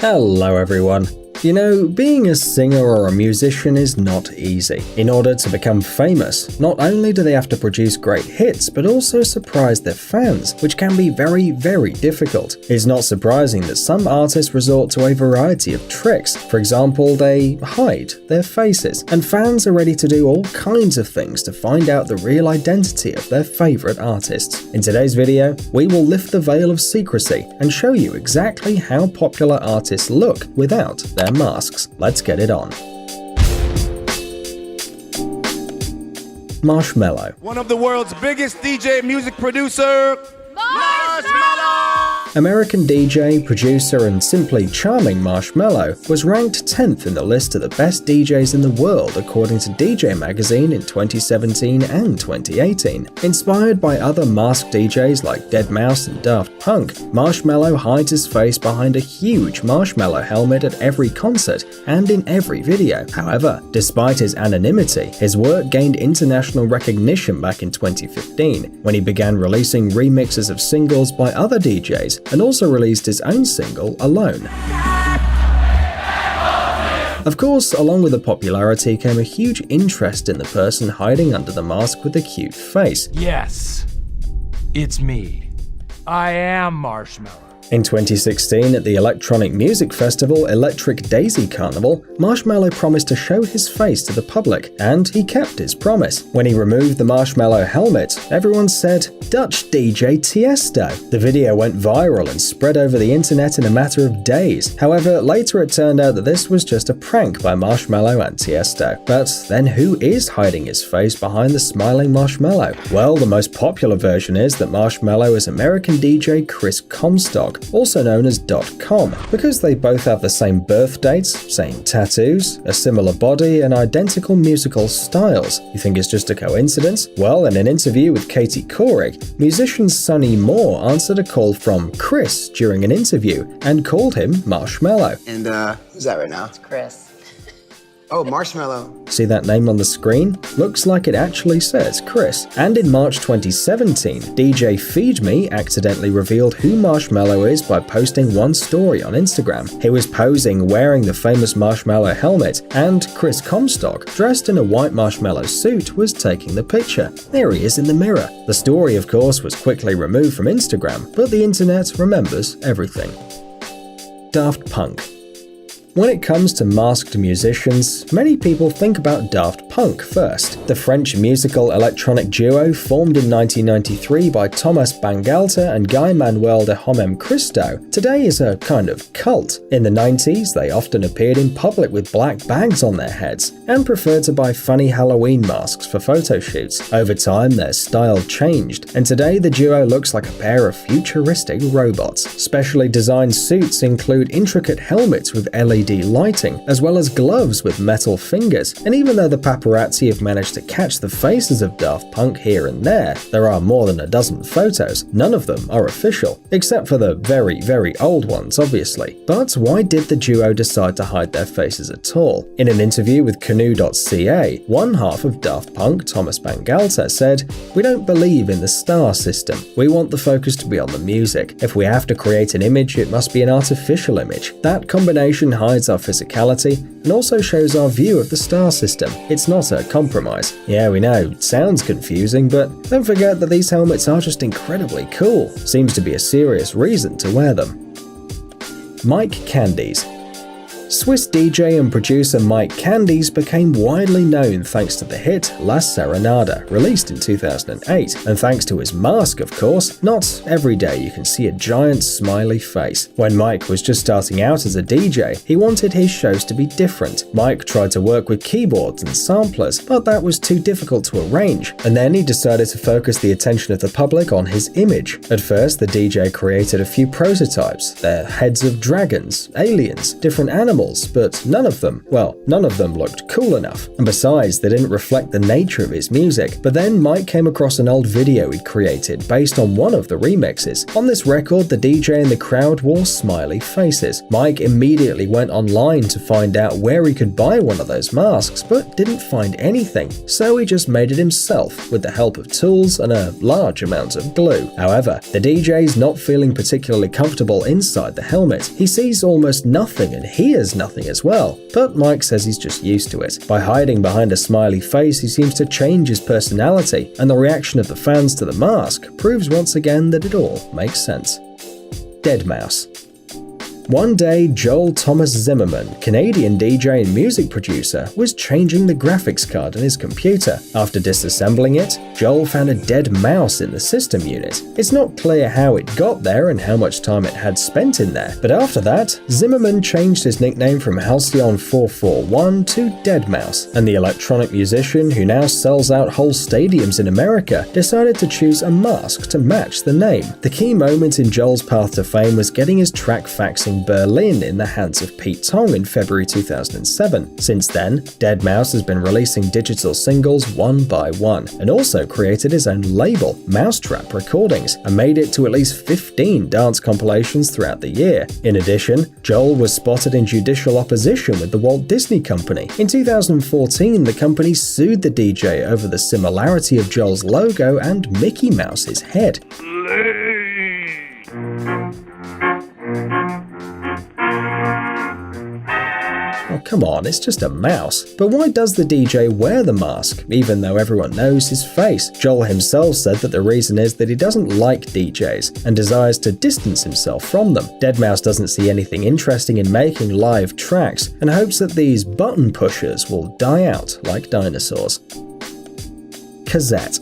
Hello everyone. You know, being a singer or a musician is not easy. In order to become famous, not only do they have to produce great hits, but also surprise their fans, which can be very, very difficult. It's not surprising that some artists resort to a variety of tricks. For example, they hide their faces, and fans are ready to do all kinds of things to find out the real identity of their favorite artists. In today's video, we will lift the veil of secrecy and show you exactly how popular artists look without their masks. Let's get it on. Marshmello. One of the world's biggest DJ music producer, Marshmello! American DJ, producer, and simply charming Marshmello was ranked 10th in the list of the best DJs in the world according to DJ Magazine in 2017 and 2018. Inspired by other masked DJs like Deadmau5 and Daft Punk, Marshmello hides his face behind a huge marshmallow helmet at every concert and in every video. However, despite his anonymity, his work gained international recognition back in 2015 when he began releasing remixes of singles by other DJs and also released his own single, Alone. Of course, along with the popularity came a huge interest in the person hiding under the mask with the cute face. Yes, it's me. I am Marshmello. In 2016, at the electronic music festival Electric Daisy Carnival, Marshmello promised to show his face to the public, and he kept his promise. When he removed the marshmallow helmet, everyone said, "Dutch DJ Tiesto." The video went viral and spread over the internet in a matter of days. However, later it turned out that this was just a prank by Marshmello and Tiesto. But then who is hiding his face behind the smiling marshmallow? Well, the most popular version is that Marshmello is American DJ Chris Comstock, also known as .com, because they both have the same birth dates, same tattoos, a similar body, and identical musical styles. You think it's just a coincidence? Well, in an interview with Katie Couric, musician Sonny Moore answered a call from Chris during an interview and called him Marshmello. And who's that right now? It's Chris. Oh, Marshmello. See that name on the screen? Looks like it actually says Chris. And in March 2017, DJ Feed Me accidentally revealed who Marshmello is by posting one story on Instagram. He was posing wearing the famous marshmallow helmet, and Chris Comstock, dressed in a white marshmallow suit, was taking the picture. There he is in the mirror. The story, of course, was quickly removed from Instagram, but the internet remembers everything. Daft Punk. When it comes to masked musicians, many people think about Daft Punk first. The French musical electronic duo formed in 1993 by Thomas Bangalter and Guy Manuel de Homem Christo today is a kind of cult. In the 90s, they often appeared in public with black bags on their heads and preferred to buy funny Halloween masks for photo shoots. Over time, their style changed, and today the duo looks like a pair of futuristic robots. Specially designed suits include intricate helmets with LED lighting, as well as gloves with metal fingers. And even though the paparazzi have managed to catch the faces of Daft Punk here and there are more than a dozen photos. None of them are official, except for the very, very old ones, obviously. But why did the duo decide to hide their faces at all? In an interview with Canoe.ca, one half of Daft Punk, Thomas Bangalter, said, "We don't believe in the star system. We want the focus to be on the music. If we have to create an image, it must be an artificial image. That combination hides our physicality and also shows our view of the star system. It's not a compromise." Yeah, we know, it sounds confusing, but don't forget that these helmets are just incredibly cool. Seems to be a serious reason to wear them. Mike Candies. Swiss DJ and producer Mike Candies became widely known thanks to the hit La Serenada, released in 2008. And thanks to his mask, of course, not every day you can see a giant smiley face. When Mike was just starting out as a DJ, he wanted his shows to be different. Mike tried to work with keyboards and samplers, but that was too difficult to arrange. And then he decided to focus the attention of the public on his image. At first, the DJ created a few prototypes. They're heads of dragons, aliens, different animals, animals, but none of them looked cool enough. And besides, they didn't reflect the nature of his music. But then Mike came across an old video he'd created based on one of the remixes. On this record, the DJ and the crowd wore smiley faces. Mike immediately went online to find out where he could buy one of those masks, but didn't find anything. So he just made it himself with the help of tools and a large amount of glue. However, the DJ's not feeling particularly comfortable inside the helmet. He sees almost nothing and hears nothing as well. But Mike says he's just used to it. By hiding behind a smiley face, he seems to change his personality, and the reaction of the fans to the mask proves once again that it all makes sense. Deadmau5. One day, Joel Thomas Zimmerman, Canadian DJ and music producer, was changing the graphics card in his computer. After disassembling it, Joel found a dead mouse in the system unit. It's not clear how it got there and how much time it had spent in there, but after that, Zimmerman changed his nickname from Halcyon 441 to Deadmau5, and the electronic musician, who now sells out whole stadiums in America, decided to choose a mask to match the name. The key moment in Joel's path to fame was getting his track faxing Berlin in the hands of Pete Tong in February 2007. Since then, Deadmau5 has been releasing digital singles one by one, and also created his own label, Mousetrap Recordings, and made it to at least 15 dance compilations throughout the year. In addition, Joel was spotted in judicial opposition with the Walt Disney Company. In 2014, the company sued the DJ over the similarity of Joel's logo and Mickey Mouse's head. Oh, come on, it's just a mouse. But why does the DJ wear the mask, even though everyone knows his face? Joel himself said that the reason is that he doesn't like DJs and desires to distance himself from them. Deadmau5 doesn't see anything interesting in making live tracks and hopes that these button pushers will die out like dinosaurs. Cassette.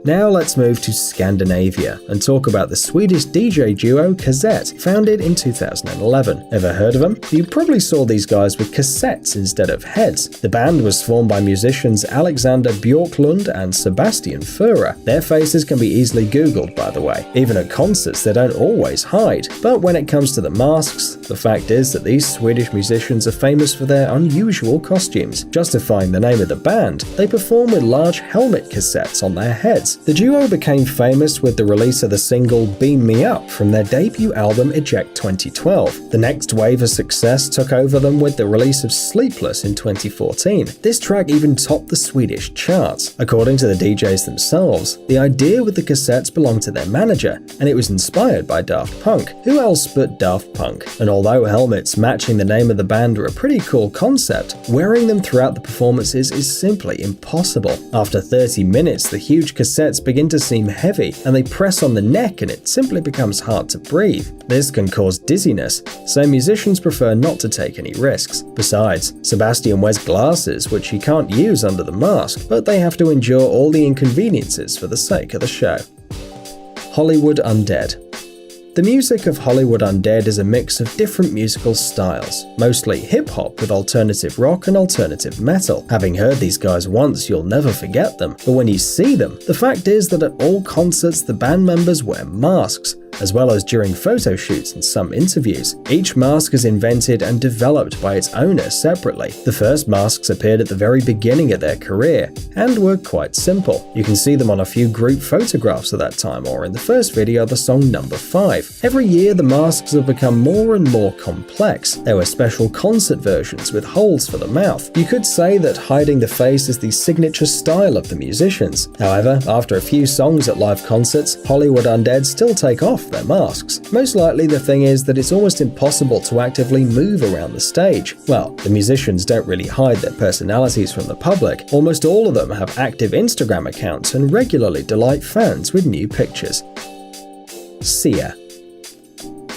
Now let's move to Scandinavia and talk about the Swedish DJ duo Cassette, founded in 2011. Ever heard of them? You probably saw these guys with cassettes instead of heads. The band was formed by musicians Alexander Björklund and Sebastian Fura. Their faces can be easily googled, by the way. Even at concerts, they don't always hide. But when it comes to the masks, the fact is that these Swedish musicians are famous for their unusual costumes. Justifying the name of the band, they perform with large helmet cassettes on their heads. The duo became famous with the release of the single Beam Me Up from their debut album Eject 2012. The next wave of success took over them with the release of Sleepless in 2014. This track even topped the Swedish charts. According to the DJs themselves, the idea with the cassettes belonged to their manager, and it was inspired by Daft Punk. Who else but Daft Punk? And although helmets matching the name of the band are a pretty cool concept, wearing them throughout the performances is simply impossible. After 30 minutes, the huge cassettes begin to seem heavy, and they press on the neck and it simply becomes hard to breathe. This can cause dizziness, so musicians prefer not to take any risks. Besides, Sebastian wears glasses which he can't use under the mask, but they have to endure all the inconveniences for the sake of the show. Hollywood Undead. The music of Hollywood Undead is a mix of different musical styles, mostly hip-hop with alternative rock and alternative metal. Having heard these guys once, you'll never forget them, but when you see them, the fact is that at all concerts the band members wear masks, as well as during photo shoots and some interviews. Each mask is invented and developed by its owner separately. The first masks appeared at the very beginning of their career, and were quite simple. You can see them on a few group photographs at that time, or in the first video of the song Number 5. Every year the masks have become more and more complex. There were special concert versions with holes for the mouth. You could say that hiding the face is the signature style of the musicians. However, after a few songs at live concerts, Hollywood Undead still take off their masks. Most likely the thing is that it's almost impossible to actively move around the stage. Well, the musicians don't really hide their personalities from the public. Almost all of them have active Instagram accounts and regularly delight fans with new pictures. Sia.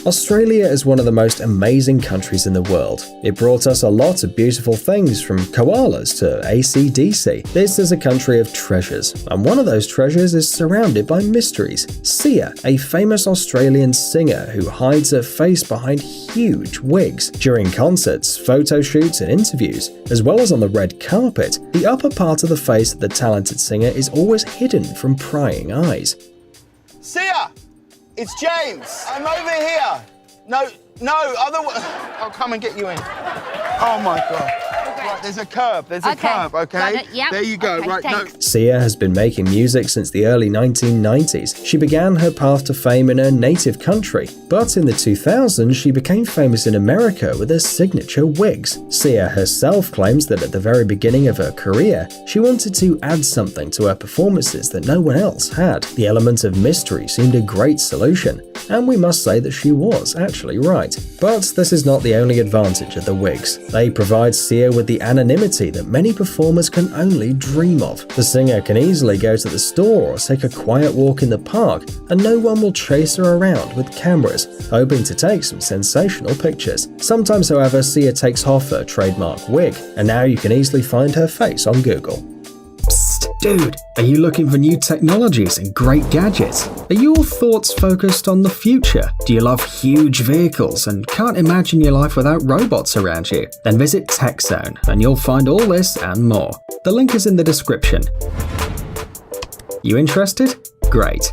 Australia is one of the most amazing countries in the world. It brought us a lot of beautiful things, from koalas to AC/DC. This is a country of treasures, and one of those treasures is surrounded by mysteries. Sia, a famous Australian singer who hides her face behind huge wigs. During concerts, photo shoots and interviews, as well as on the red carpet, the upper part of the face of the talented singer is always hidden from prying eyes. Sia! It's James. I'm over here. No, No, I'll come and get you in. Oh my God. Right, there's a curb, okay? Yep. There you go, Okay, right, thanks. no. Sia has been making music since the early 1990s. She began her path to fame in her native country, but in the 2000s she became famous in America with her signature wigs. Sia herself claims that at the very beginning of her career, she wanted to add something to her performances that no one else had. The element of mystery seemed a great solution, and we must say that she was actually right. But this is not the only advantage of the wigs. They provide Sia with the anonymity that many performers can only dream of. The singer can easily go to the store or take a quiet walk in the park, and no one will chase her around with cameras, hoping to take some sensational pictures. Sometimes, however, Sia takes off her trademark wig, and now you can easily find her face on Google. Psst, dude, are you looking for new technologies and great gadgets? Are your thoughts focused on the future? Do you love huge vehicles and can't imagine your life without robots around you? Then visit TechZone and you'll find all this and more. The link is in the description. You interested? Great.